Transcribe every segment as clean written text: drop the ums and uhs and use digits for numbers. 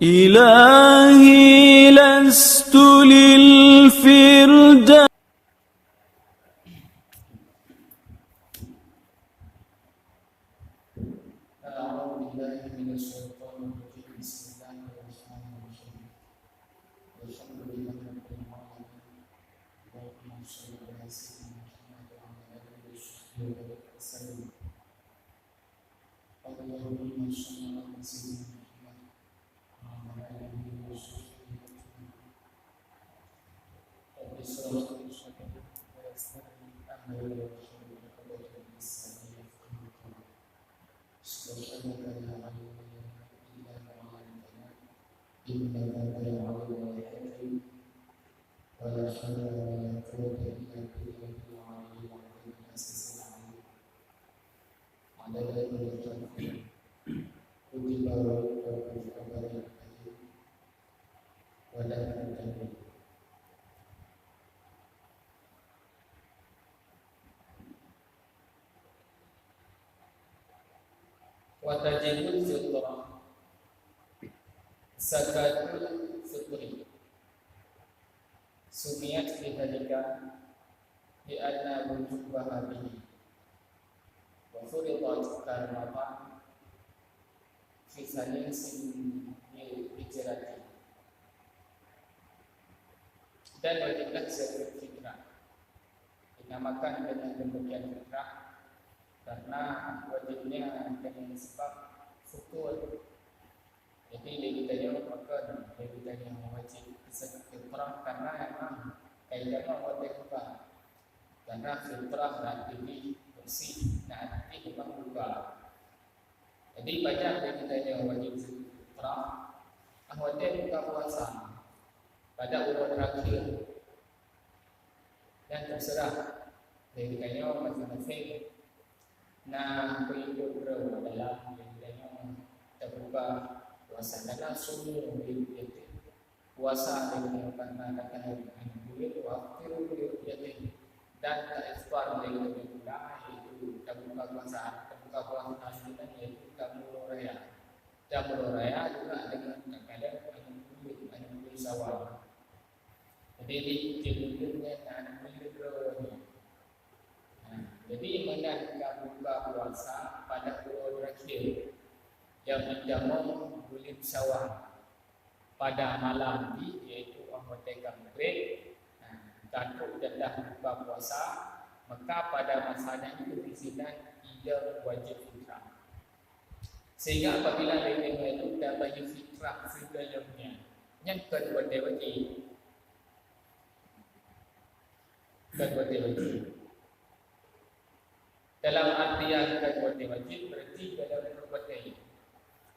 إلهي لست للفردوس أعوذ بالله من الشيطان الرجيم بسم الله الرحمن الرحيم الحمد لله رب العالمين اللهم صل على سيدنا محمد وعلى آله وصحبه وسلم اللهم صل على سيدنا محمد وعلى آله وصحبه وسلم رب اشرح لي صدري ويسر لي أمري واحلل عقدة من لساني يفقهوا قولي سبحانك لا علم لنا إلا ما علمتنا إنك أنت العليم الحكيم ولا حول ولا قوة إلا بالله العلي العظيم العزيز العليم على آله وصحبه كتب وكتب أبدا الكريم ولا تنتهي watajibul fitrah zakatul fitri sumiyat bidhalika di anna wujubaha bihi wa furidat karmatan fi salisin hijrati dan wajiblah zakat fitrah dinamakan dengan demikian fitrah karena wajibnya dengan sebab futur. Jadi ditanya maka ditanya wajib zakat fitrah karena memang kaidahnya wajib juga. Karena fitrah nanti bersih, nanti memang juga. Jadi banyak ditanya wajib zakat fitrah, wajib buka puasa pada urut terakhir dan terserah. Ditanya masing-masing. Nah, hidup adalah yang terbuka puasa adalah sumur hidup puasa dengan katakan bulan waktu hidup dan iftar dengan bulan itu terbuka puasa yaitu Jamur Raya juga dengan kadang bulan Syawal. Jadi di bulan jadi menandakan buka puasa pada bulan terakhir yang menjamu bulan Syawal pada malam ini yaitu waktu maghrib. Kalau dah buka puasa maka pada masanya itu isinan ia wajib fitrah. Sehingga apabila mereka itu dah bagi fitrah segalanya yang kedua wajib dalam artian perbuatan wajib berarti dalam perbuatan ini.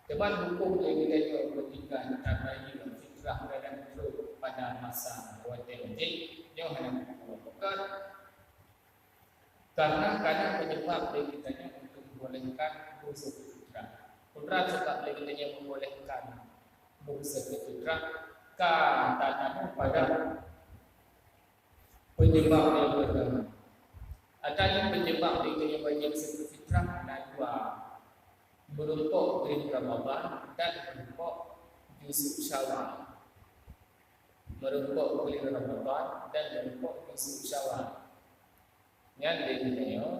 Teman hukum yang kita perhatikan bagi fitrah dalam perut pada masa perbuatan wajib yang hendak dilakukan karena kadang penyebab yang kita untuk membolehkan berusaha fitrah. Fitrah sebab yang kita membolehkan berusaha fitrah karena pada penyebab yang pertama. Adanya penyebab dengan wajib zakat fitrah ada dua, berupa bulan Ramadan dan berupa Yusuf Syawal. Berupa bulan Ramadan dan berupa Yusuf Syawal. Yang dikatakan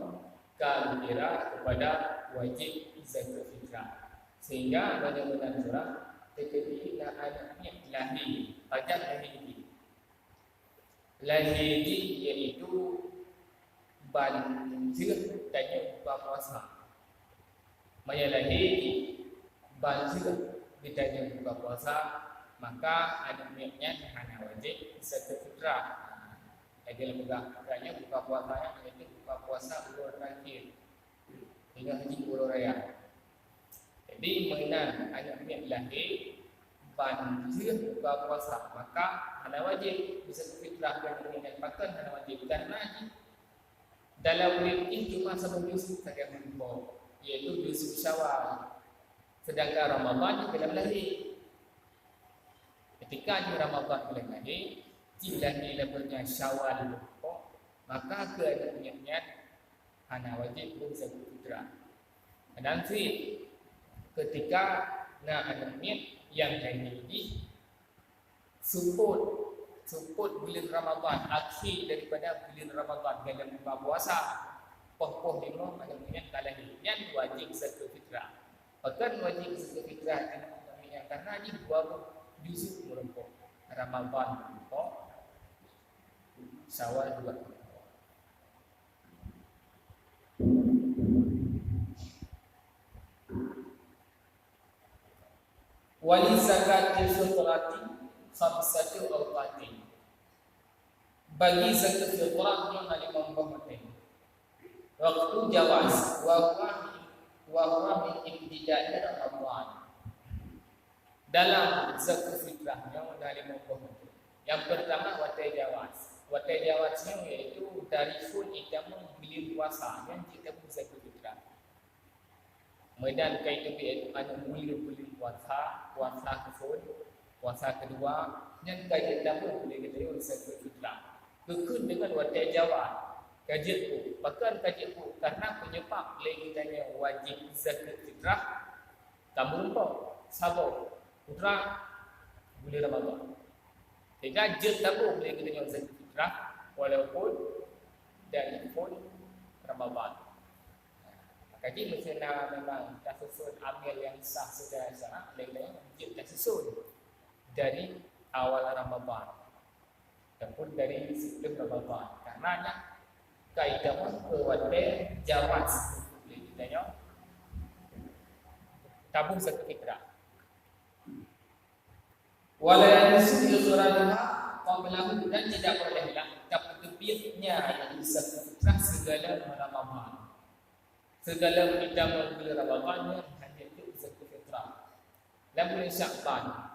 kalau kira kepada wajib zakat fitrah, sehingga benar-benar surah ketika anaknya lahir, pajak lahir yaitu banjir tanya buka puasa. Maya lahir banjir ditanya buka puasa, maka ada niatnya hanya wajib zakat fitrah. Lagi tanya buka puasanya yaitu buka puasa bulan terakhir hingga haji bulan raya. Jadi mengenal anak niat lahir banjir buka puasa, maka hanya wajib zakat fitrah dan mengingat makan hanya wajib karena dalam bulan ini cuma satu juz saja menempel, yaitu juz Syawal. Sedangkan Ramadan dalam lahir. Ketika di Ramadan bulan lahir, jika dilabelnya Syawal menempel, maka keadaannya hanya wajib zakat fitrah. Dan ketika Nah, anak-anak yang ini support bulan Ramadan, akhir daripada bulan Ramadan dalam buka puasa. Poh-poh lima anak-anak kalah yang wajib zakat fitrah. Bahkan wajib zakat fitrah anak-anak karena ini dua juzuk merempok Ramadan merempok Syawal juga. Wali zakatil fitrati khamsatu awqatin. Bagi zakat fitrah yang ada membahagikan waktu jawaz wa huwa min ibtida'i Ramadan. Dalam zakat fitrah yang ada membahagikan. Yang pertama waktu jawaz. Waktu jawaznya yaitu dari full itamu beli puasa yang kita zakat fitrah. Kemudian kaitu iaitu anu mula-mula puasa kefun, puasa kedua, yang kaitu tamu boleh kita zakat fitrah. Kekun dengan waktu jawab, kajian ku, bahkan kajian ku karena penyebab lagi tanya wajib zakat fitrah, kamu lupa, sabar, putra boleh Ramadan. Sehingga jet tamu boleh kita zakat fitrah, walaupun dan pun Ramadan. Jadi mestilah memang tak susun amal yang sah secara syarak, lain-lain wajib tak susun dari awal Ramadan ataupun dari sebelum Ramadan. Karenanya kaidah berwajib jawaz. Kita tabung zakat fitrah. Wala yajuzu ikhrajuha qabla dan tidak bolehlah terbitnya zakat fitrah segala Ramadan. Segala kita mengambil Ramadan hanya itu zakat fitrah. Dan boleh Sya'ban.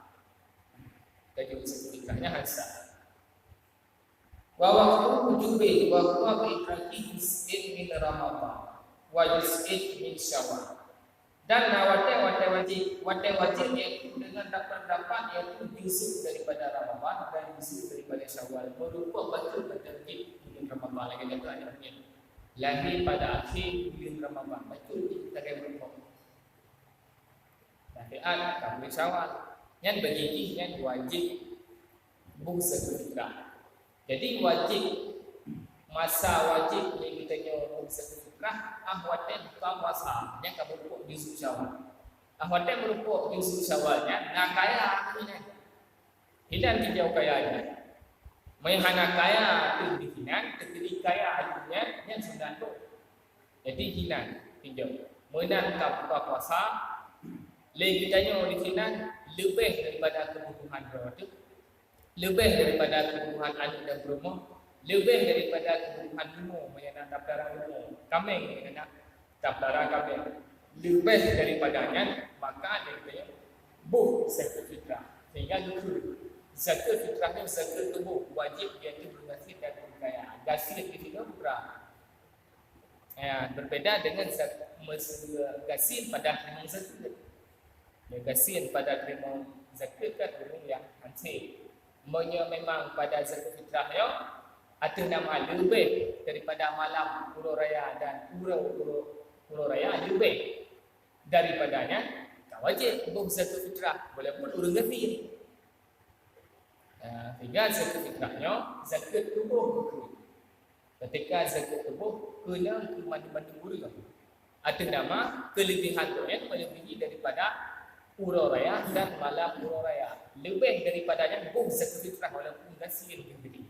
Jadi zakat fitrahnya hansa. Wa waqtu wujubi wa huwa bi'idraki juz'in min Ramadan wa juz'in min Syawal. Dan wajib yaitu dengan dapat yaitu juz'u daripada Ramadan dan juz'u daripada Syawal. Berupa betul tertib di Ramadan lagi ada lahir pada akhir bulan Ramadan. Betul kita kaya berpok. Lahiran kamu Syawal. Yang begini yang wajib zakat fitrah. Jadi wajib masa wajib yang kita nyawa zakat fitrah ahwatan buka puasa yang kamu berpok juzuk Syawal. Ahwatan berpok juzuk Syawalnya nak kaya ini. Hilang tidak kayanya. Menghana kaya itu dihinan, terjadi kaya adunya yang sembilan tu. Jadi hilang pinjam. Menang tak buka puasa, lagi kitanya dihinan lebih daripada kebutuhan berada, lebih daripada kebutuhan anak dan rumah, lebih daripada kebutuhan rumah, menyenang daftaran rumah. Kami nak daftaran kami lebih daripadanya, maka dia kitanya zakat fitrah. Sehingga itu zakat fitrahnya zakat tubuh wajib iaitu bergasil dan berkayaan. Gasil itu berapa? Berbeda dengan gasil pada terima zakat. Gasil pada terima zakat kan orang yang hancur. Memang pada zakat fitrahnya ada nama lebih daripada malam Puro Raya dan Puro Raya lebih daripadanya. Tak wajib zakat fitrah walaupun orang gasil. Sehingga zakat fitrahnya zakat tubuh. Ketika zakat tubuh kena ke mana-mana guru. Ada nama kelebihan tu yang melebihi daripada Pura Raya dan malam Pura Raya. Lebih daripadanya zakat fitrah walaupun gasil lebih.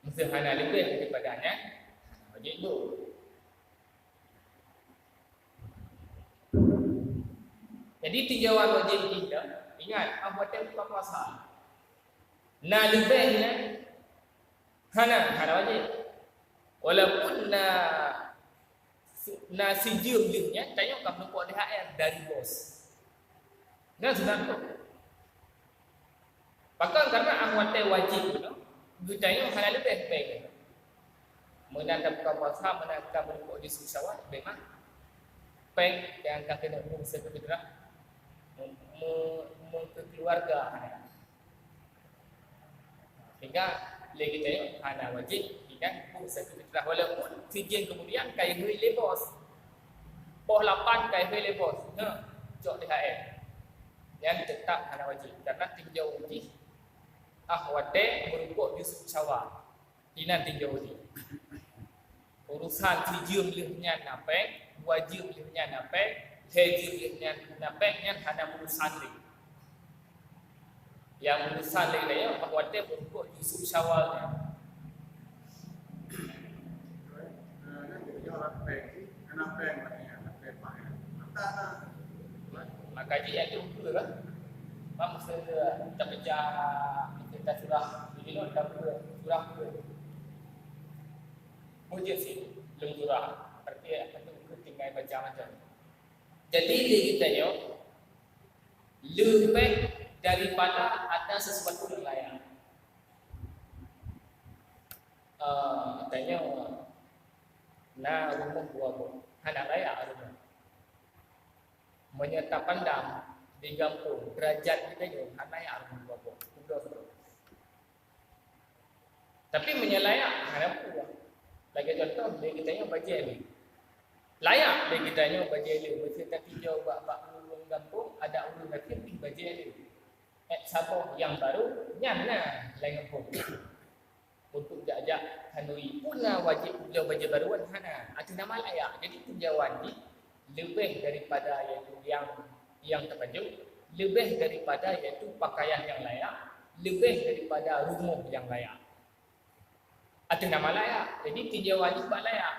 Mesti hana lebih daripadanya wajib tu. Jadi tinjauan wajib kita ingat apa buka puasa. Na lebih hana wajib. Walaupun na sijil lebihnya tanya kamu nak DHR dari bos. Nah sudah tu. Bahkan karena anggota wajib tu, gutanya hana lebih baik. Menanda buka puasa, menanda berbuat di Syawal, memang baik yang kena zakat fitrah ke keluarga hana. Sehingga lagi tanya hana wajib kan zakat fitrah walaupun sijil kemudian kai hui lebos. Poh 8 kai hui lebos. Jok DHR. yang tetap hana wajib karena tinjau uji wate merupuk Yusuf Cawa inan tinjau uji urusan tijum lihnya napek wajib lihnya napek hajib lihnya napek yang hana urusan lih yang urusan lih ya wate merupuk Yusuf Cawa maka dia itu lah masa kita baca kita surah ini kita surah mujib sih belum surah arti itu tinggal baca macam jadi kita yo lebih daripada ada sesuatu yang layak tanya rumah buah anak layak rumah menyerta pandang di kampung derajat kita yo hana ya rumah buah tapi menyelayak hana buah lagi contoh dia kitanya baca ni layak dia kitanya baca ni mesti tak hijau bak ulun kampung ada ulun lagi pergi baca ni siapa yang baru nyana lain kampung untuk jajak hanui pula wajib beliau baca baruan hana ada nama layak jadi tinjauan ni lebih daripada yang terbaju lebih daripada iaitu pakaian yang layak lebih daripada rumah yang layak ada nama layak jadi tinjauan ni sebab layak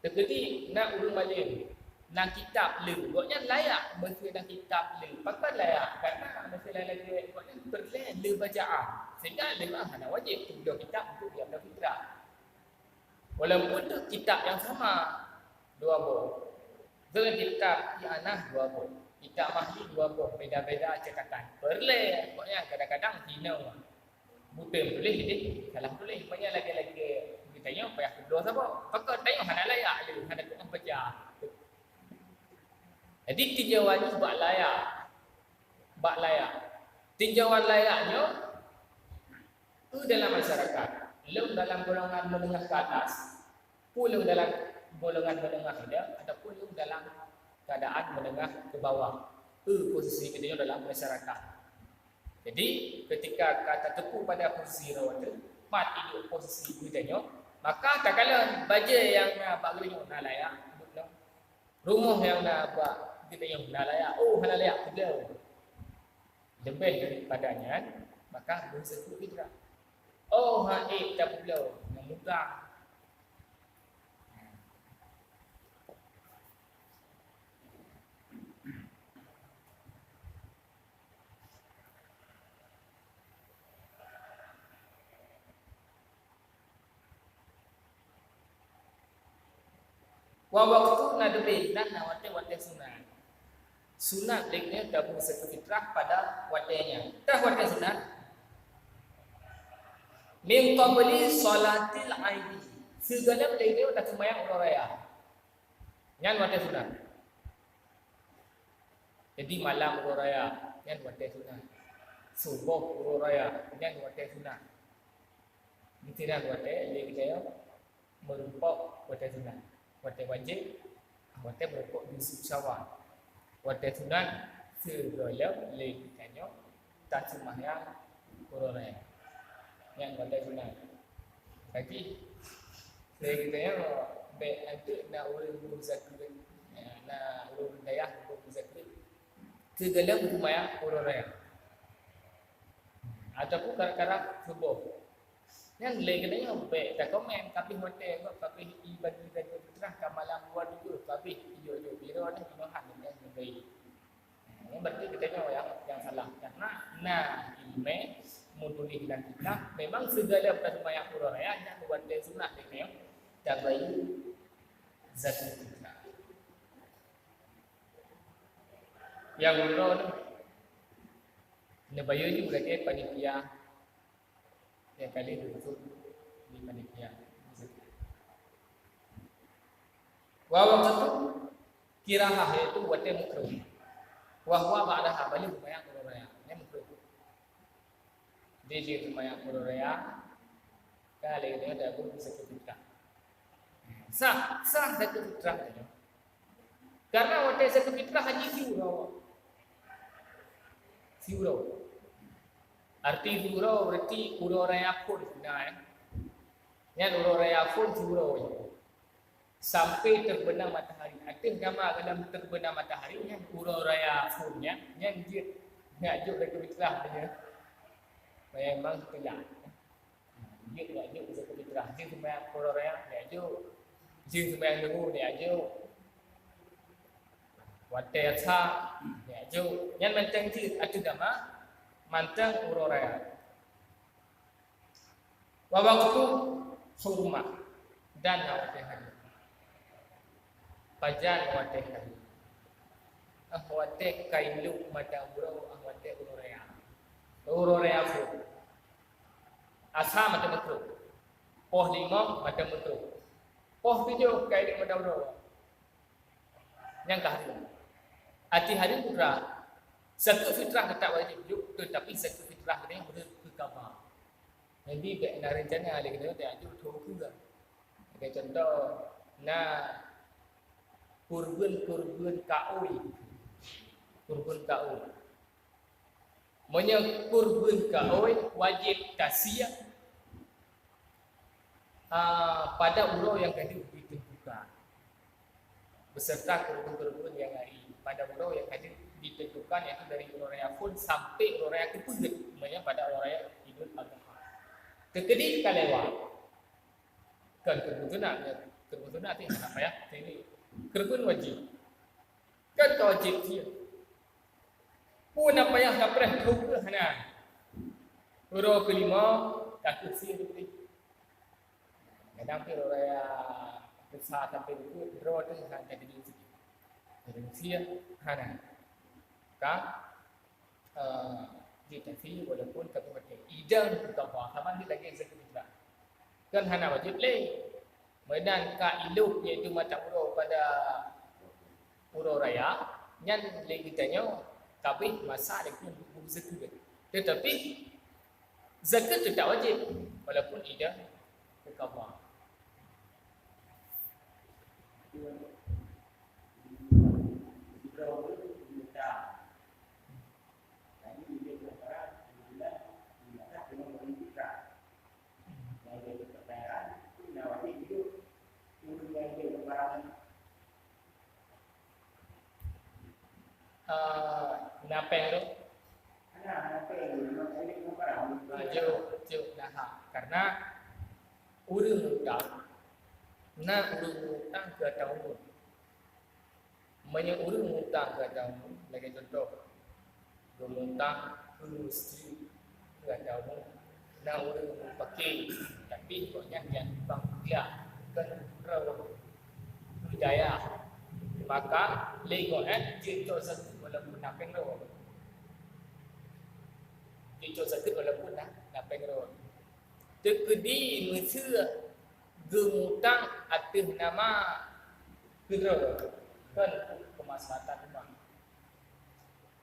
seperti nak urung balik nak kitab le buatnya layak mesti nak kitab le pakai layak karena mesti lagi buatnya perlen le bacaan sehingga le hana wajib tunjuk kitab untuk dia berfitrah walaupun tu kitab yang sama dua buah dengan kitab Ianah dua buah kitab Mahli dua buah beda-beda cekatan perle pokoknya kadang-kadang hina buta boleh jadi salah boleh banyak lagi-lagi ditanya payah kedua siapa pakai tengok hana layak le hana Quran baca jadi tinjauan ni sebab layak tinjauan layaknya tu dalam masyarakat belum dalam golongan menengah ke atas belum dalam golongan menengah dia ataupun dalam keadaan menengah ke bawah posisi kita dalam masyarakat jadi ketika kata tepu pada posisi rawat mat hidup posisi kita maka tak kala baja yang nak bak gereja nak layak rumah yang nak bak kita nak layak hana layak beliau lebih daripadanya maka bersekutu fitrah tak beliau memudah waktu nadri dan wate sunat deknya gabung satu fitrah pada watenya tah wate sunat min qabli salatil aid segala deknya dah sembahyang raya nyan wate sunat jadi malam raya nyan wate sunat subuh raya nyan wate sunat ditiran wate deknya merupakan wate sunat wate wajib wate berpok di subsawa wate sunat segala lekanya tak sembahyang korone yang wate sunat jadi lekanya be itu na urang zakir na urang daya urang zakir segala sembahyang korone ataupun kadang-kadang subuh yang lekanya be tak komen tapi hotel tapi ibadah fitrah kamalang buat dulu tapi iyo biro ni inohan yang baik ini berarti kita yang salah karena ilmu mutuli dan kita memang segala persembahyang raya yang buat dia sunat ni tak baik zakat fitrah yang urut nebayu ni berarti panitia yang kali duduk di panitia waktu itu kirahah itu wate makruh wahwa ba'daha balik sembahyang raya ini makruh dia sembahyang raya kali ini ada pun bisa kita sah zakat fitrah Karena waktu zakat fitrah haji siurau. Arti siurau berarti urau raya pun sebenarnya. Yang urau raya pun siurau. Sampai terbenam matahari. Arti nama dalam terbenam matahari yang urau raya punnya yang dia ngajuk zakat fitrah dia. Memang telah. Dia ngajuk zakat fitrah. Dia sembahyang urau raya ngajuk. Dia sembahyang dulu ngajuk. Wadah sa, ya jo, yang manteng ti atu dama, manteng uroraya. Wawaktu hurma dan wadah hari. Pajan wadah hari. Wadah kailu mata urau, wadah uroraya. Uroraya fu. Asa mata metro. Poh lima mata metro. Poh tujuh kailu mata urau. Yang kahari. Hati hari putra, zakat fitrah tak wajib juga, tetapi zakat fitrah ini boleh berkama. Jadi nak rencana ada kita tak ajut thua juga. Sebagai contoh, nak kurban kaui, Menye kurban kaui wajib tasiyah pada urau yang tadi ditentukan, beserta kurban yang hari. Pada urau yang tadi ditentukan yaitu dari urau raya pun sampai urau raya kepuget, namanya pada urau raya Idul Adha. Kekedi kalewat kan kebetulan itu apa ya? Ini kerbun wajib. Kan wajib dia. Pun apa yang tak pernah tahu hana. Urau kelima takut sih betul. Kadang urau raya besar sampai itu urau tu hanya jadi sedikit. Sia hana ka di tafi walaupun kata idan berkata sama dia lagi zakat fitrah kan hana wajib le medan ka iluk iaitu mata urau pada urau raya yang le kitanya kabeh masa dengan zakat tetapi zakat tidak wajib walaupun idan berkata napeng tu juk karena urang hutang ke tahun urang hutang ke tahun lagi contoh hutang ke mesti ke tahun urang pakai tapi pokoknya yang bang dia kan budaya maka legoan jito satu walaupun napeng ro jito satu walaupun napeng ro tekedi mesir gemutang atur nama kira kan kemaslahatan rumah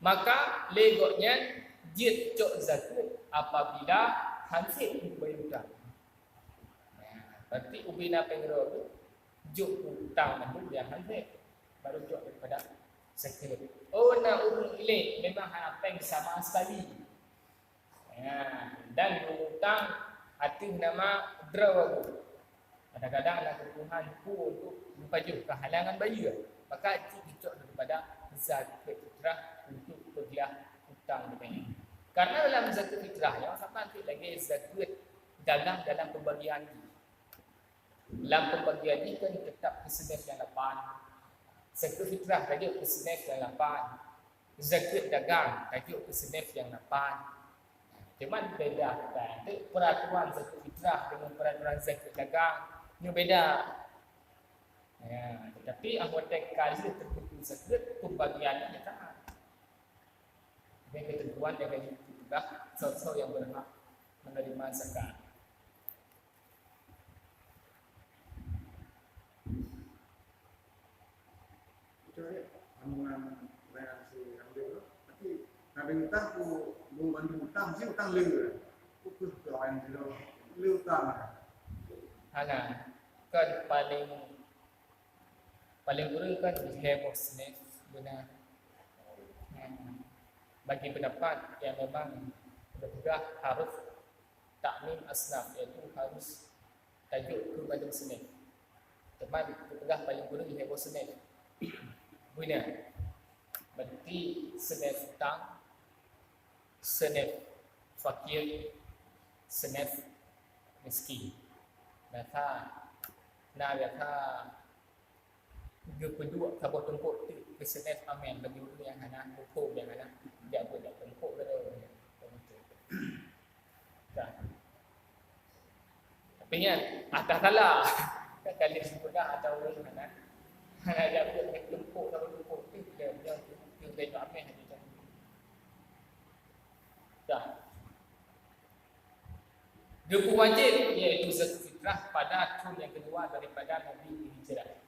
maka legonya jito zakat apabila hansip bayar berarti ubi napeng ro juk hutang itu dia hansip baru juk daripada zakat. Oh, nak urung ilik memang apa sama sekali. Dan hutang hati nama draw. Kadang-kadang ada kebutuhan untuk membaju kehalangan bayar. Maka juk daripada zakat fitrah untuk pergilah hutang ni. Karena dalam zakat fitrah yang sampai lagi zakat dalam pembagian ni. Dalam pembagian ni kan tetap kesedah yang lapan. Zakat fitrah tajuk kesenif yang 8. Zakat dagang tajuk kesenif yang 8. Cuma beda kan. Peraturan zakat fitrah dengan peraturan zakat dagang ni beda. Ya, tetapi anggota kali tertentu zakat pembagiannya tak. Ini ketentuan yang juga sesuatu yang berhak menerima zakat. Amungan bayar si ambil tapi nabi utang ku bantu utang si utang leu ku doain dulu leu utang hana kan paling paling kurang kan heboh sebenarnya benar. Bagi pendapat yang memang betul harus takmim asnaf, iaitu harus tajuk ke badan senin. Teman betul paling kurang heboh senin. Benar. Berarti senin petang, senin fakir, senin miskin. Maka kedua kabut tempuk ke senet amen bagi orang yang hana hukum yang hana dia buat tempuk ke dah. Tapi kan ada kala kali sudah ada orang hana dia buat tempuk kabut tempuk tu dia yang amen hadi dah. Dua wajib iaitu zakat fitrah pada tahun yang kedua daripada Nabi hijrah.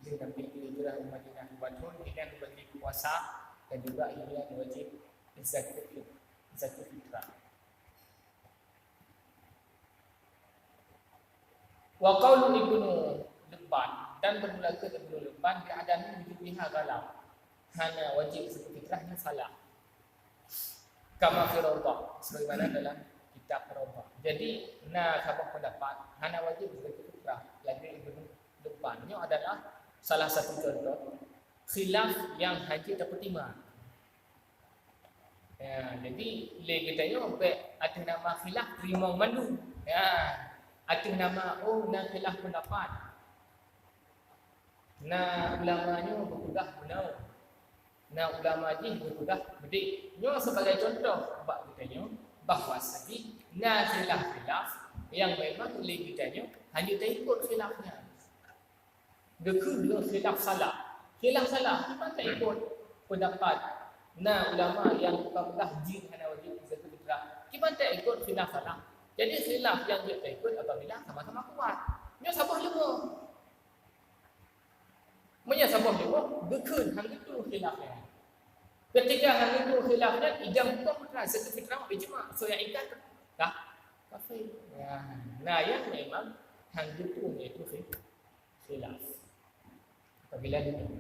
Nabi hijrah ke Madinah 2 tahun, kemudian bagi puasa dan juga ini wajib zakat fitrah. Wa qaulu Ibnu Lebban dan bermula ke Ibnu Lebban keadaan wujubiha galau. Hanya wajib zakat fitrahnya salah. Kama fi rawdah sebagaimana dalam kitab rawdah. Jadi sabah pendapat hanya wajib zakat fitrah lagi Ibnu Lebban. Ini adalah salah satu contoh khilaf yang haji dapat timah. Ya, jadi le kita yo ada nama khilaf terima mandu. Ya, ada nama nak khilaf pendapat. Ulamanya berpegang benar. Ulama ni berpegang bedik. Yo sebagai contoh bab kita yo bahawa sagi khilaf yang memang le kita yo hanya ikut khilafnya. Dekul khilaf salah. Khilaf salah kita tak ikut pendapat ulama yang pegang jin hana wajib zakat fitrah. Kita tak ikut khilaf salah. Jadi khilaf yang dia tak ikut apabila sama-sama kuat. Nya sabah lemah. Menya sabah lemah dekul hang itu khilafnya. Ketika hang itu khilafnya ijam hukum zakat fitrah ijma. So yang ikat kafir. Yang memang hang itu iaitu khilaf. Apabila itu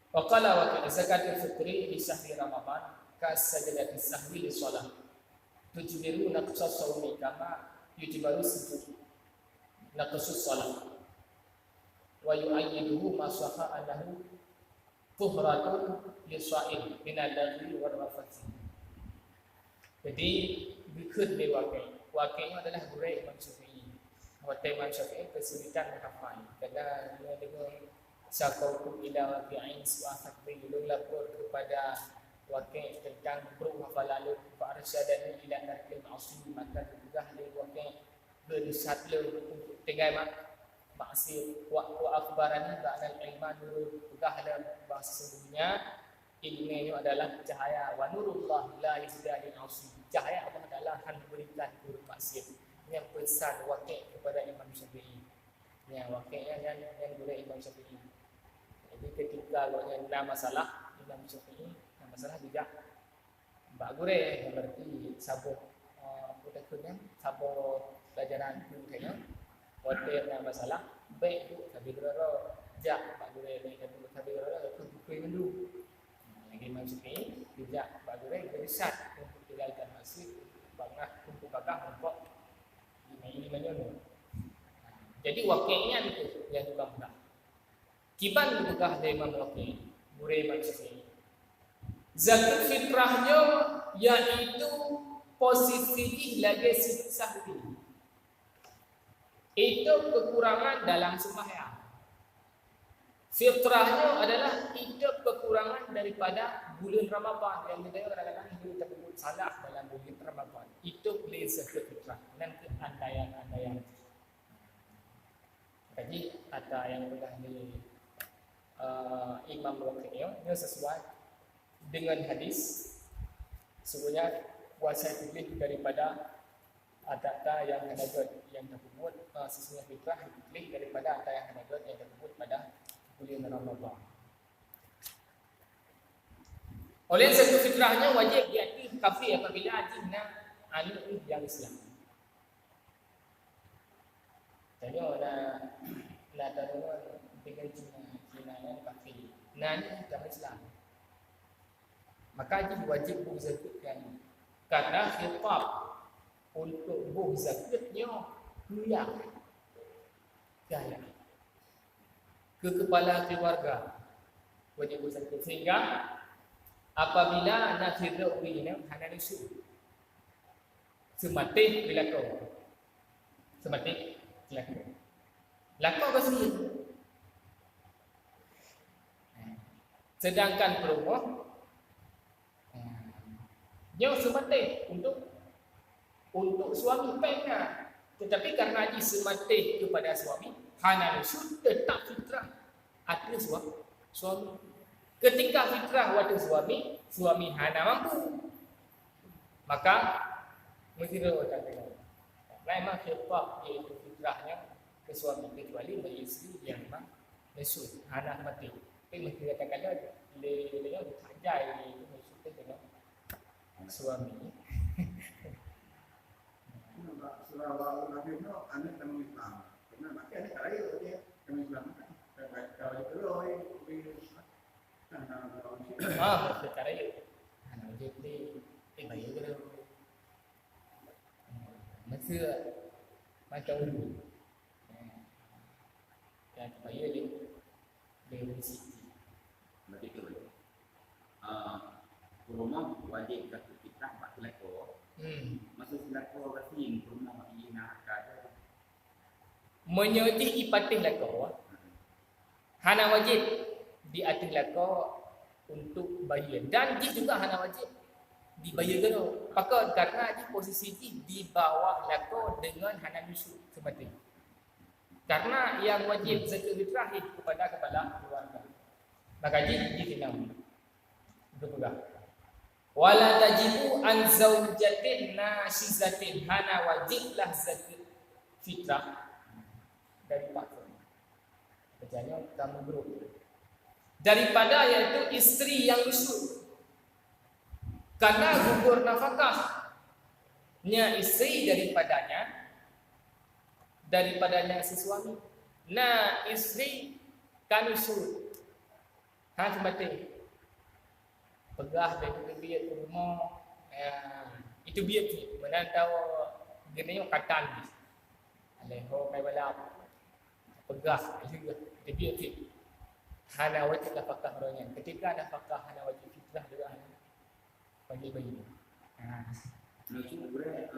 waqala wa zakatul fitri di syahri Ramadan ka sajdatis sahwi li shalah tujbiru naqsas sawmi kama yujibaru sujud naqsus shalah wa yu'ayyiduhu ma sahha annahu tuhratun li sha'il min al-laghi wal rafath. Jadi bikut le wakilnya adalah gurai Imam Syafi'i. Wakil Imam Syafi'i kesulitan menghafal karena dia dengan syakaukum ila waqi'in su'afat bilul lapor kepada wakil tentang buruk hafalan fa arsyadani ila tarkil ma'asi maka juga le wakil berisat le untuk tinggal maksir wa akhbarani ba'dal ilman juga le bahasa sesungguhnya ilmu ini adalah cahaya wa nurullah la yahdihil asi. Cahaya Allah adalah hang berikan guru maksiat. Yang pesan wakil kepada Imam Syafi'i. Yang wakilnya yang guru Imam Syafi'i. Jadi ketika yang masalah Imam Syafi'i, masalah juga mbak guru berarti sabuk putaknya sabuk pelajaran kayaknya wakil masalah baik tu tapi guru jak mbak guru ni tapi guru tu dulu. Imam Syafi'i tidak bagi berisat untuk tinggalkan masjid bangah kumpul kakak untuk ini menyono. Jadi wakilnya itu yang juga mudah. Kiban juga dari Imam Wakil, murid Imam Syafi'i. Zakat fitrahnya yaitu posisi lagi sahwi. Itu kekurangan dalam sembahyang. Fitrahnya adalah hidup kekurangan daripada bulan Ramadan yang kita kadang-kadang hidup tersebut salah dalam bulan Ramadan. Itu boleh zakat fitrah. Nanti andaian. Jadi ada yang sudah di Imam Wakil sesuai dengan hadis. Sebenarnya puasa pilih daripada ada yang hanajat yang tersebut sesungguhnya fitrah dipilih daripada ada yang hanajat yang tersebut pada bulan Ramadan. Oleh zakat fitrahnya wajib diaktif kafir apabila haji anak yang Islam. Jadi orang nak tahu dengan Cina yang kafir. Nanya dalam Islam. Maka ini wajib buh zakatkan. Karena khitab untuk buh zakatnya kuliah. Gaya. Ke kepala keluarga wajib buh zakat. Sehingga apabila nak kira ulinya hana nusu. Sematik berlaku. Sematik berlaku. Laku apa sendiri? Sedangkan promo yang sematik untuk suami pengen, tetapi karena dia sematik kepada suami, hana nusud tetap fitrah ada suami. Ketika fitrah pada suami hana mampu, maka mesti orang tengok. Memang sebab iaitu fitrahnya ke suami kecuali bagi isteri yang memang nusud hana mati. Tapi mesti katakan dia tak jai nusud tengok suami. Surah Nabi itu anak dalam Islam. Karena maka anak kaya dia dalam Islam kan. Kalau itu loh, Secara itu, anak jadi bayi itu masih macam dulu. Dan bayi ini berisik. Betul. Rumah wajib kasih fitrah pak seleko. Masuk seleko kasih rumah ina kada. Menyuci ipatih lako. Hana wajib di atas lako untuk bayar. Dan dia juga hana wajib dibayar dulu. Maka karena di posisi di bawah lako dengan hana nusu seperti. Karena yang wajib zakat fitrah kepada kepala keluarga. Maka dia kena berpegang. Wala tajibu an zaujatin nasizatin, hana wajiblah zakat fitrah dari pakar. Bacanya kamu grup. Daripada yaitu isteri yang nusuk. Karena gugur nafkahnya isteri daripadanya si suami. Nah, isteri kan nusuk. Mati. Pegah dari biar rumah itu biar mana tahu gini yang katan aleho kai balap pegah juga itu biar hana wajib nafkah orangnya ketika nafkah hana wajib fitrah juga hana bagi bayi Nusuk boleh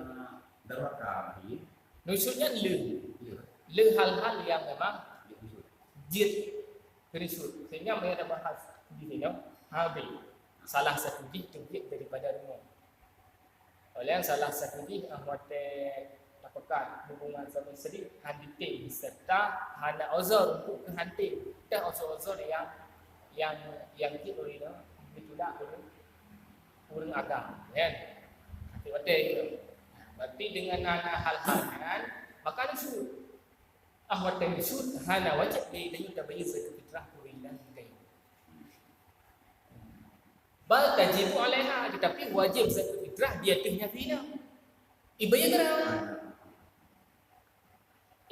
darwaka ini. nusuknya le hal-hal yang memang jid berisut sehingga mereka bahas di sini habis salah satu tubik daripada rumah. Oleh yang salah satu lakukan hubungan suami isteri hadite serta hana uzur untuk kehantin dan uzur yang dioleh ditolak oleh orang agama kan. Berarti dengan hal-hal kan maka disebut disebut hana wajib dia tabayyin zakat fitrah kuilan kai. Bal tajibu alaiha, tetapi wajib zakat fitrah di atasnya fina. Ibayar kerana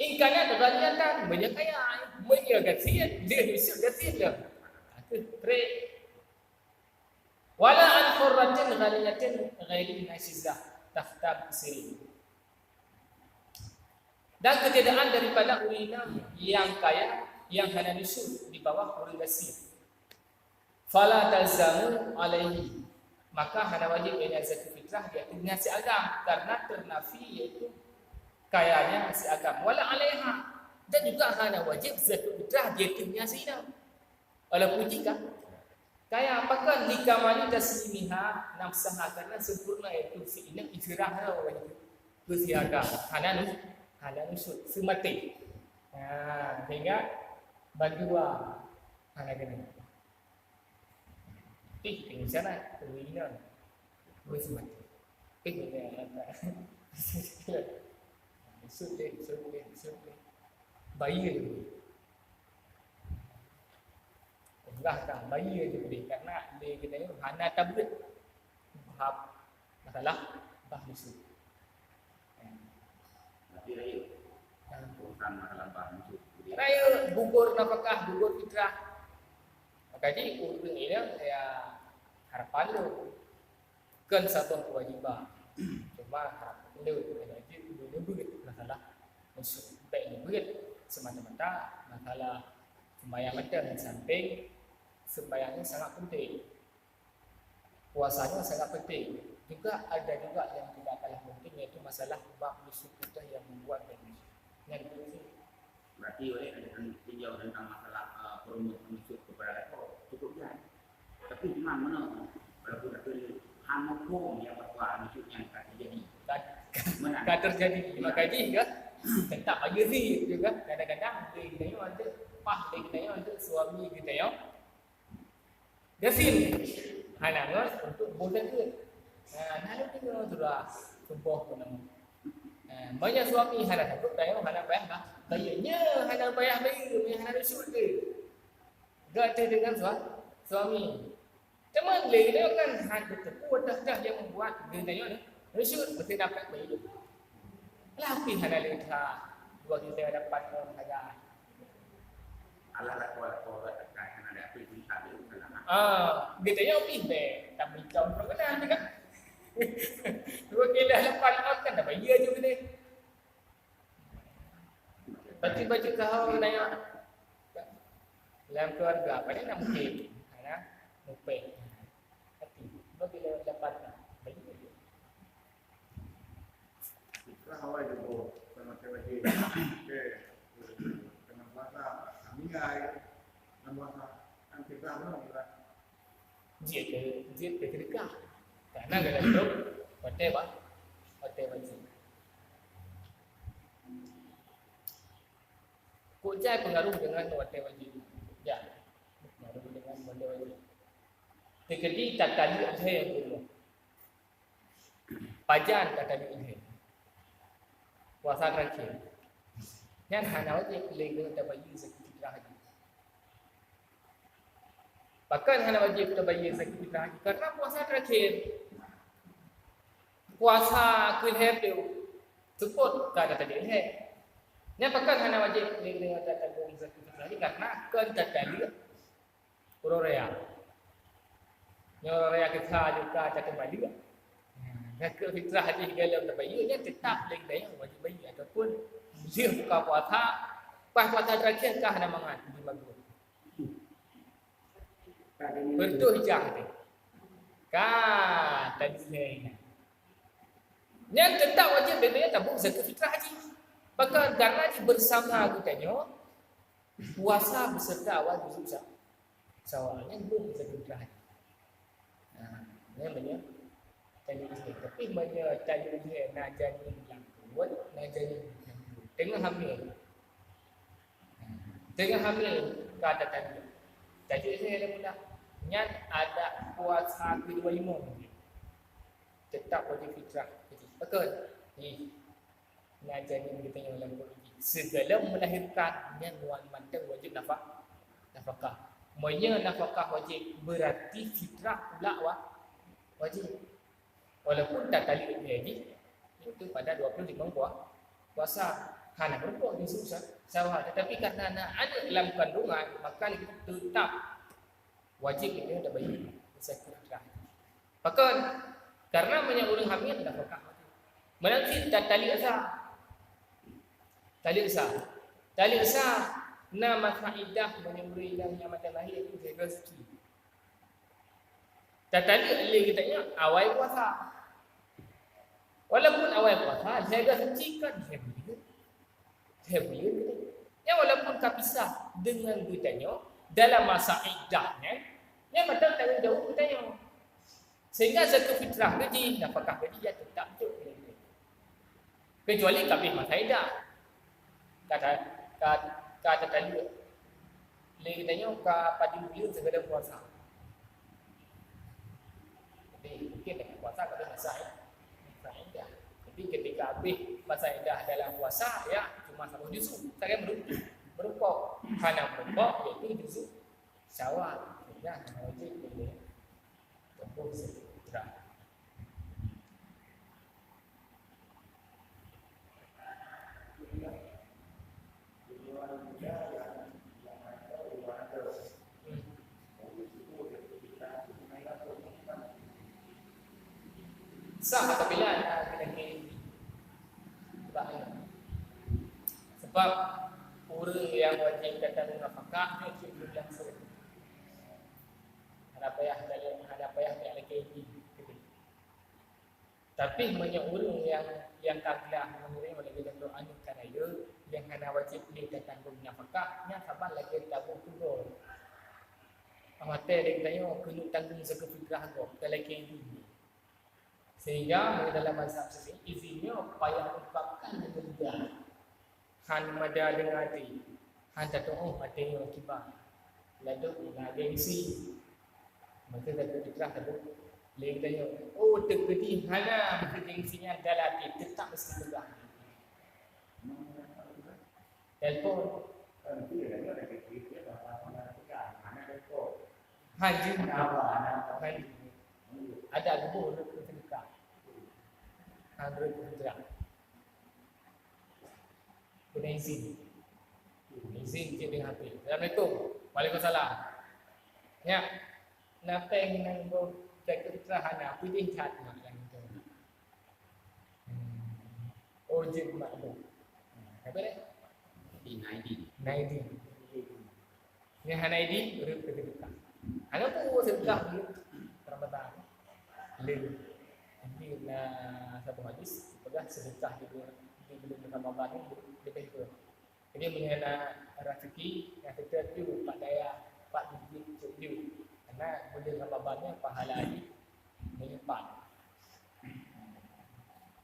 ingkana tergantian banyak kaya, banyak gajian, dia bisa gajian lah. Pre wala an qurratin ghaliyatin ghairi nasizah tahta siri. Dan ketiadaan daripada urina yang kaya yang hana nusu di bawah urina gasir. Fala talzamu alaihi, maka hana wajib bayar zakat fitrah dia dengan si agam karena ternafi yaitu kayanya si agam. Wala alaiha, dan juga hana wajib zakat fitrah dia dengan si ina. Walaupun jika kaya apakah likamali taslimiha nafsaha karena sempurna yaitu si ina ifrah wajib ke si agam hana nusut semati. Sehingga berdua hana kena. Tinggal sana keinginan boleh mati. Keinginan apa? Sudah. Bayi itu. Enggak tak bayi itu boleh karena dia kena hana tablet. Masalah bah musuh. Tapi raya urusan masalah bahan itu. Raya gugur nafkah, gugur fitrah. Maka jadi urang ini ya harapan lu kan satu kewajiban. Cuma harapan lu jadi dulu begitu masalah masuk baik begitu semata-mata masalah sembahyang ada di samping sembahyangnya sangat penting. Puasanya sangat penting. Juga ada juga yang tidak kalah penting yaitu masalah bab musuh kita yang membuat bagus. Yang itu Berarti oleh ada tinjau tentang masalah promosi musuh kepada lekor cukup ya. Tapi di mana walaupun ada hanukum yang berkuah musuh yang tak terjadi. tak terjadi. Maka juga tetap aja sih juga kadang-kadang kita yang ada pah kita yang ada suami kita yang gasin anak untuk bosan tu. Lalu kita sudah sumpah pun. Banyak suami hendak takut tayang hendak bayar lah. Bayarnya hendak bayar hendak shoot ke. Gak ada dengan suami. Teman lagi dia kan hendak terkuat dah yang membuat dia tanya ni shoot mesti dapat bayar. Tapi hendak lihat dua kita dapat harga. Allah lekor terkait ada apa itu tadi salah. Dia tanya opis be, tapi jam perkenalan kan. Dua kilo lepas kan dah bayar je ni. Baca-baca kau nanya dalam keluarga apa dia nak mungkin ada mungkin tapi dua kilo lepas bayar je. Kita awal juga sama lagi. Okey. Dengan bahasa amingai, dengan bahasa kita mana? Dia terdekat. Karena kalau itu hotel wajib. Kujai pengaruh dengan hotel wajib. Ya, pengaruh dengan hotel wajib. Tekedi tak tadi ada yang dulu. Pajan tak tadi ada. Puasa terakhir. Yang hanya wajib lagi tak bagi zakat haji. Bahkan hanya wajib kita bayar zakat haji karena puasa terakhir. Puasa kulheb tu sebut kada tadi ilheh. Yang bahkan hanya wajib dengan zakat haji karena kan tadi urorea. Yang urorea kita juga catat balik. Zakat fitrah haji kalau tak bayarnya tetap lagi bayar wajib bayar ataupun dia buka puasa pas puasa terakhir kah hanya mangan di maghrib. Betul hijau tu. Kan tadi ni. Yang tetap wajib dia tabung zakat fitrah haji. Maka karena haji bersama katanya puasa beserta awal susah. Soalnya belum zakat fitrah haji. Ini banyak tadi ni. Tapi banyak tadi ni nak jadi yang kuat, nak jadi tengah hamil. Tengah hamil kata tadi. Jadi saya ada mudah. Yang ada puasa ke-25 tetap wajib fitrah. Betul. Ni ngajarin kita yang dalam Quran. Segala melahirkan yang wan mantap wajib nafkah. Monya nafkah wajib berarti fitrah pula wajib. Walaupun tak kali ini itu pada 25 puasa. Hanya berpuasa di susah sawah. Tetapi karena ada dalam kandungan maka kita tetap wajib kita dah bayar zakat fitrah. Bahkan karena banyak orang hamil dah fakah. Menanti tali asah nama faedah menyemburi yang mata lahir itu rezeki. Tali oleh kitanya awal puasa. Walaupun awal puasa jaga suci kan hebat. Ya walaupun kapisah dengan kitanya dalam masa iddahnya yang betul tanggungjawab kitanya. Sehingga zakat fitrah gaji, nafkah gaji ya tetap cukup. Kecuali kabeh masa iddah. Kata tadi lagi tanya ka padi bulan segala puasa. Jadi mungkin dengan puasa kabeh masa iddah. Tapi ketika habis masa iddah dalam puasa ya cuma satu juz. Saya berupok hanya berupok iaitu juz Syawal. Ya, wajib boleh tempuh fitrah. sah apabila anak lelaki sebab orang yang wajib datang nafkah ni cuma langsung ada payah lelaki ini. Tapi banyak orang yang kagak menerima lagi dalam anu kerana yang hanya wajib dia tanggung nafkah nya sabar lagi tabung turun. Amate dia tanya kena tanggung zakat fitrah kau lelaki ini. Sehingga dalam mazhab sini izinnya payah ungkapkan dengan dia. Han mada dengan hati. Han tak tahu hati yang kibar. Lalu nak gengsi. Maka zakat fitrah tu lagi tanya, oh terkedi hana gengsinya dalam hati tetap mesti tegak. Telefon haji ada gubur sedekah. Android sedekah. Kena izin. Izin je dengan HP. Assalamualaikum. Waalaikumsalam. Ya. Napa yang nang go jaga terhana pilih chat mak yang itu. Ojek mak tu. Apa dia? ID. Ni hana ID urut sedekah. Ana pun sedekah ni Ramadan. Leh. Nanti na satu hadis pegang sedekah di bulan Ramadan ni lebih ke. Jadi mengenai rezeki yang kita tu pak daya pak biji tu. Karena bulan Ramadan ni pahala ni melipat.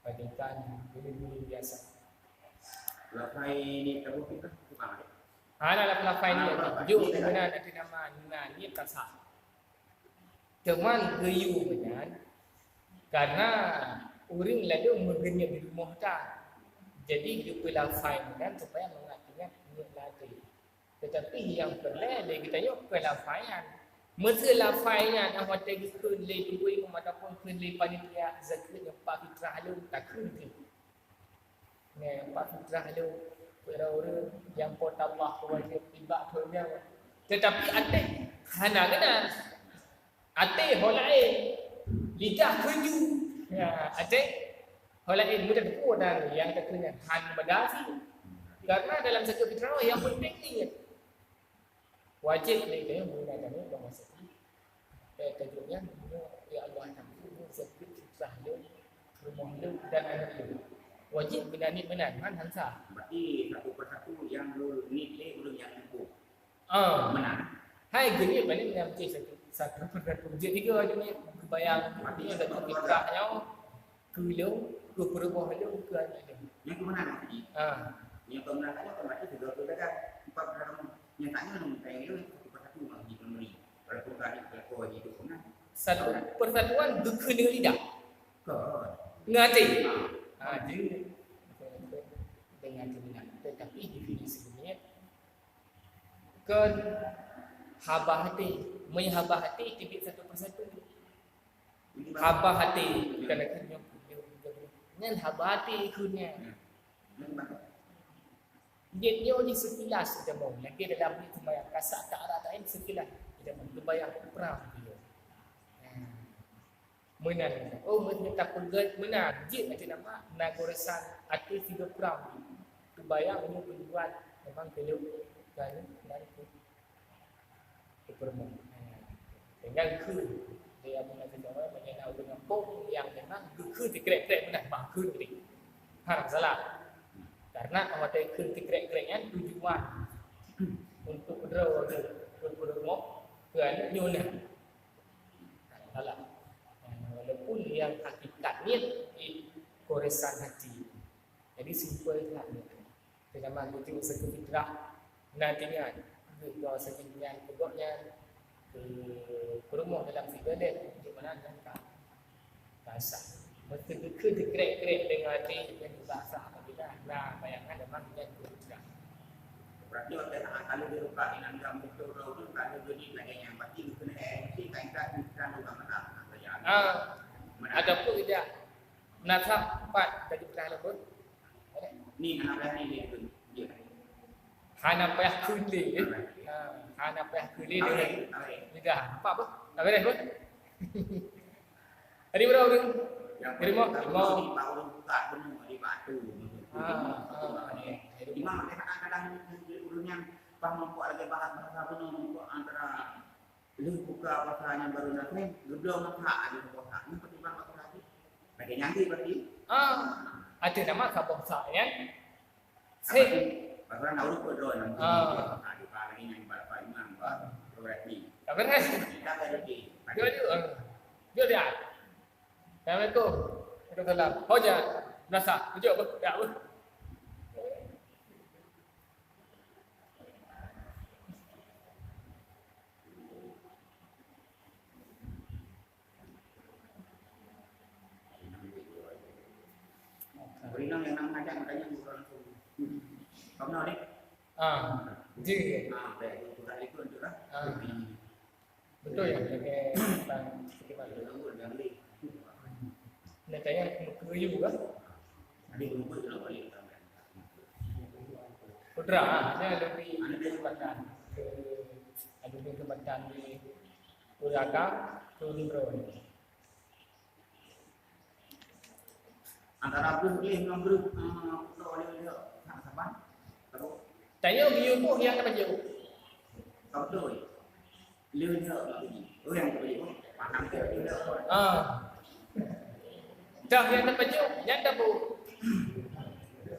Bagaikan bulan biasa. Lafai ni tahu kita bukan. Ada lafai ni jujur benar nanti nama ni kasar. Cuman geyu benar. Karena orang lalu mengenyam di rumah tak. Jadi dia lafai benar supaya mengakibat niat latih. Tetapi yang perlu kita yuk pelafaian. Masa lafainya nak hotel kun le tuai ataupun kun le panitia zakat yang pak fitrah lu tak kun tu. Ni pak fitrah lu orang yang pot Allah wajib ibad punya. Tetapi ate hana kena. Ate holain lidah kunju. Ya, ate holain mudah tu dan yang terkena han badasi. Karena dalam zakat fitrah yang penting ni wajib dia menggunakan ini dalam masa ini. Tajuknya ya Allah tahu zakat fitrah dia, rumah dia dan anak dia. Wajib benar kan hansa. Berarti satu persatu yang ni belum yang cukup. Benar. Hai gini balik yang satu persatu. Jadi tiga aja ni bayang dia zakat fitrahnya ke dia, ke perubah dia, ke anak dia. Yang mana lagi? Yang kemenangannya berarti sudah berbeda. 4 yang tanya nomor saya itu satu persatu bagi pemberi. Walaupun tadi kalau hidup pernah satu persatuan duka dengan lidah. Ngerti? Dia dengan kebenaran. Tetapi definisinya kan habah hati, menghabah hati tibik satu persatu. Habah hati kadang-kadang yang habah hati ikutnya. Dia ni sekilas kita mau. Lagi dalam ni sembahyang kasar tak arah lain sekilas kita mau sembahyang perang dia. Menan. Oh menyata pegat menan. Jid macam nama nagoresan arti tiga perang. Sembahyang ini berbuat memang keluk dan itu perang. Dengan ke dia mengatakan orang menyenau dengan pom yang memang ke tikrek-tikrek menan bangku ni. Harap salah. Karena awak tikrek-tikreknya tujuan untuk draw berpromo ke anak nyona. Salah. Walaupun yang hakikatnya koresan hati. Jadi simple lah. Kita mahu tengok zakat fitrah nantinya juga sekian pokoknya ke promo dalam fitrah di mana kan bahasa. Mesti tikrek-tikrek dengan hati yang bahasa. Nah, bayangkan memang dia juga. Berarti kalau dia lupa dengan dalam betul itu kalau jadi lagi yang pasti kena mesti kaitkan juga mana. Ada pun tidak nasab 4 dari perkara pun. Ni anak ni dia. Hana payah kuli. Hana payah kuli dengan lidah. Apa? Tak boleh pun. Hari berapa orang Yang Terima, pertama terima. di baru buka benar di batu. Imam kadang-kadang urunya paham kok lagi bahas bahasa benar kok antara lu buka bahasanya baru nanti geblong hak ada bahasa ini pertimbang bahasa lagi. Bagi nyanyi berarti. Ada nama kabung saya. Sih. Sih. Bahasa nauru kok doa nanti. Di lagi nyanyi bahasa imam berarti. Tapi kan Kita berarti. dia dia. Assalamualaikum. Waalaikumsalam. Hoja, nasa, tunjuk apa? Tak apa. Berinang yang nak ngajak makanya bukan langsung. Kamu nak ni? Ji. Baik, itu tadi pun tu lah. Betul ya, pakai tentang sekitar itu. Nak tanya ke juga. Ada rumput tu nak balik tambah. Putra, ada lebih kesempatan ke ada lebih kesempatan di Uraka ke Limbro. Antara grup ni dengan grup kita oleh dia tak sabar. Tahu? Tanya biu tu yang apa je? Tahu tu. Dia dia nak pergi. Oh yang pergi. Paham ke dia? Dah yang dapat je, yang dapat.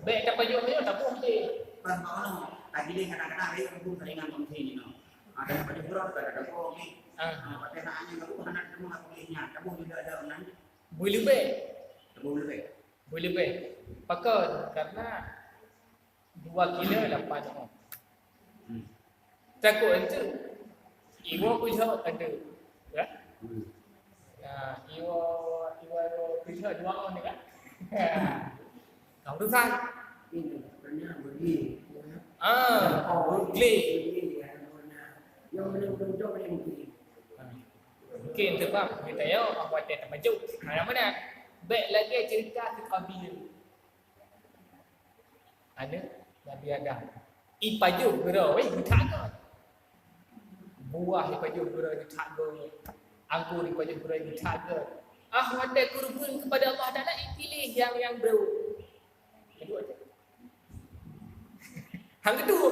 Baik dapat je ni tak pun dia. Kan mana? Tadi dia kadang-kadang dia pun teringat konti ni no. Ada pada berat ada kau ni. Pada saatnya aku nak temu aku ingat. Kamu tidak ada orang. Boleh baik. Boleh baik. Boleh baik. Pakar karena 2 kilo 8 orang. Takut itu. Iwo kujo ada. Ya. Iwo kujo 2 orang ni kan. Kau tu kan? Ini pernah beli. Gli. Yang benar-benar yang beli. Mungkin sebab kita ya orang buat tak maju. Mana? Baik lagi cerita ke kabilah. Ada Nabi Adam. Ipaju gera, butaga. Buah ipaju gera butaga. Anggur ipaju gera butaga. Wanda kurban kepada Allah Taala pilih yang bro. Kedua je. Hang kedua.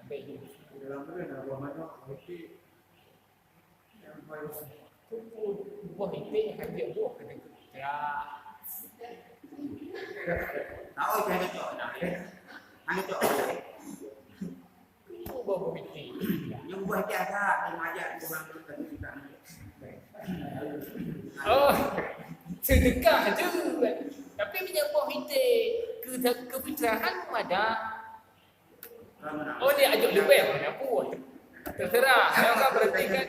Baik. Dalam tu kan ada buah mana, roti yang paling Buah itu yang dia buah kena ya. Tahu dia ada cok dah. Ada cok. Buah itu. Yang buah tiada yang ajak orang tadi kita. Sedekah je. Tapi punya buah itu kefitrahan ada. Dia ajak lebih apa? Terserah. Yang kan berarti kan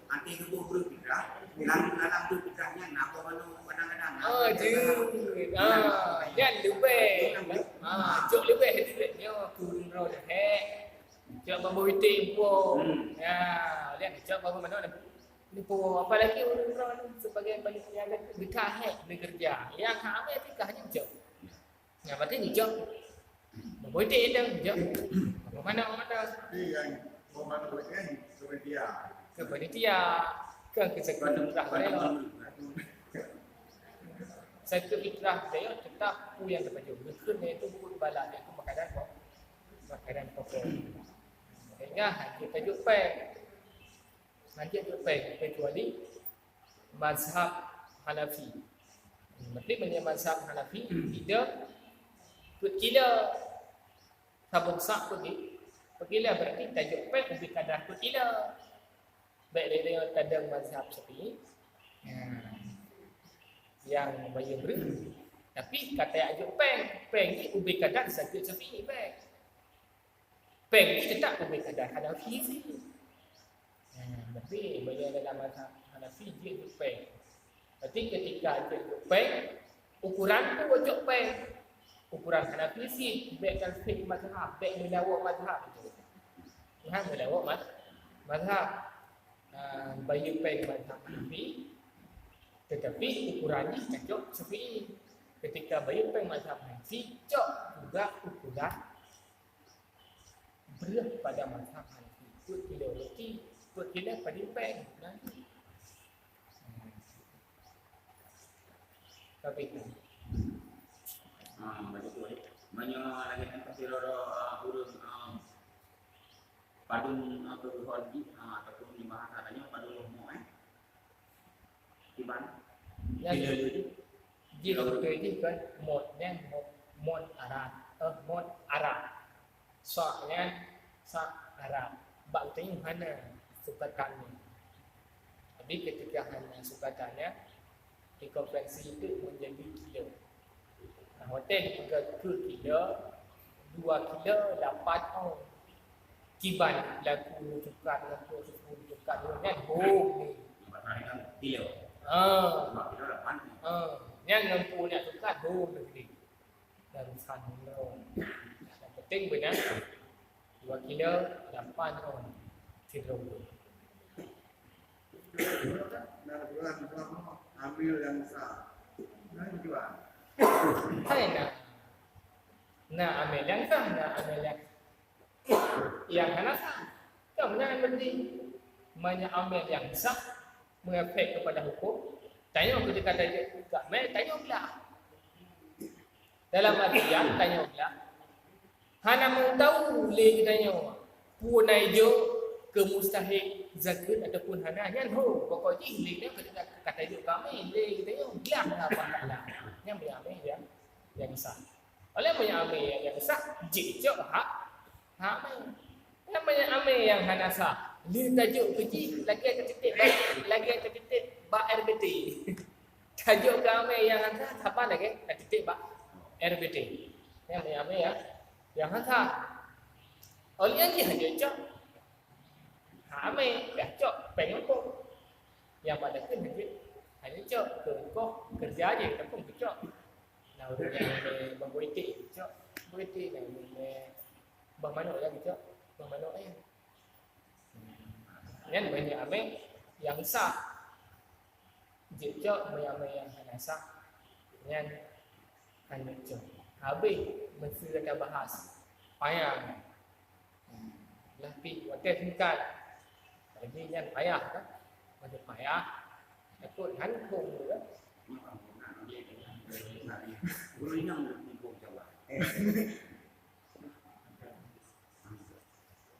Nanti itu guru kita, dalam tu kitanya nak mana kadang-kadang. Dia lebih. Jok lebih dia kurang dah. Jok bambu hitam pun. Lihat jok bambu mana ni pun apa lagi orang sebagai panitia dekat bekerja. Yang kami tikahnya jok. Yang penting jok. Bambu hitam dia jok. Mana Tapi yang buah mana lagi kan sebenarnya. ke panitia ke kesekutuan mereka. Satu fitrah saya tetap yang terpaju. Betul itu buku balak itu makanan pokok. Sehingga kita jumpa nanti jumpa kecuali mazhab Hanafi. Berarti punya mazhab Hanafi tidak kutila sabun sak pergi. Pergilah berarti tajuk pen lebih kadar kutila. Baik dia kadang mazhab Syafi'i yang bayar beri. Tapi kata ajuk peng ni ubi kadar sakit Syafi'i peng ni tetap ubi kadar Hanafi sih. Tapi bayar dalam mazhab Hanafi dia ajuk peng. Berarti ketika ajuk peng ukuran tu ajuk peng. Ukuran Hanafi sih baik kalfik mazhab, baik melawak mazhab tu. Tuhan melawak mazhab. Bayu peng mazhab Hanafi, tetapi ukurannya cocok Syafi'i. Ketika bayu peng mazhab Hanafi, cocok juga ukuran berat pada mazhab Hanafi. kilo roti, 10 kilo padimpen. Tapi itu. Macam tu ni. Banyak lagi yang kasih loro urus padun kebutuhan ataupun di bahasanya padun lomo Tiban. Yang jika itu kan modnya mod Arab. Soalnya Arab. Baktanya mana sukatannya. Tapi ketika hanya sukatannya di konferensi itu menjadi kilo. Nah, hotel dipegang ke kilo, 2 kilo dapat kiban lagu rujukan dengan boom. Bahkan kilo. Kilo 8. Yang ngempu nak tukar boom negeri. Dan sanlo. Yang penting benar 2 kilo 8 kilo. Nah, jual ambil yang besar. Nah, jual. Hai nak ambil yang sah, nak ambil yang mana sah. Kamu jangan berhenti mengambil yang sah mengefek kepada hukum. Tanya aku ketika tak main, tanya pula. Dalam artian tanya pula. Hana mau tahu le tanya. Punai jo ke mustahil zakat ataupun hana nyan ho pokoknya le dia kata jo kami le tanya bilang apa tak yang mengambil yang sah. Oleh mengambil yang sah, jejak hak yang mengambil yang hana sah. Dia tajuk keji lagi ada titik ba RBT. Tajuk kami yang hana apa lagi? Titik ba RBT. Yang mengambil yang hana. Oleh yang dia jejak. Ambil jejak pengokok. Yang pada kan hanya cok ke kau kerja aja tapi pun cok. Nah udah yang berbuitik cok, buitik dan bang manok lagi cok, bang manok Yang banyak ambil yang sah, cok ambil yang hanya sah, yang hanya cok. Habis mesti kita bahas payah. Lagi waktu tingkat, lagi yang payah kan, macam payah. Aku hantung juga.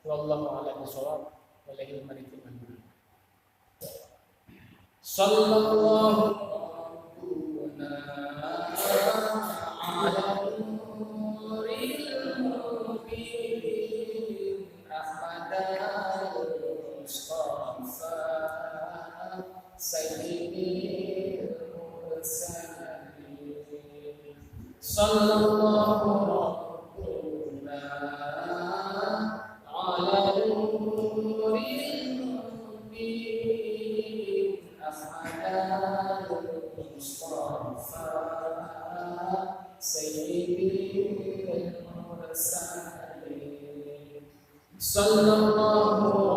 Wallahu a'lam bishawab. Wallahu malik al-mulk. Sallallahu ala nuril mubin Ahmadal Mustafa Sayyidil Mursalin Sallallahu Rabbuna Ala Nuril Mubin Ahmadal Mustafa Sayyidil Mursalin Sallallahu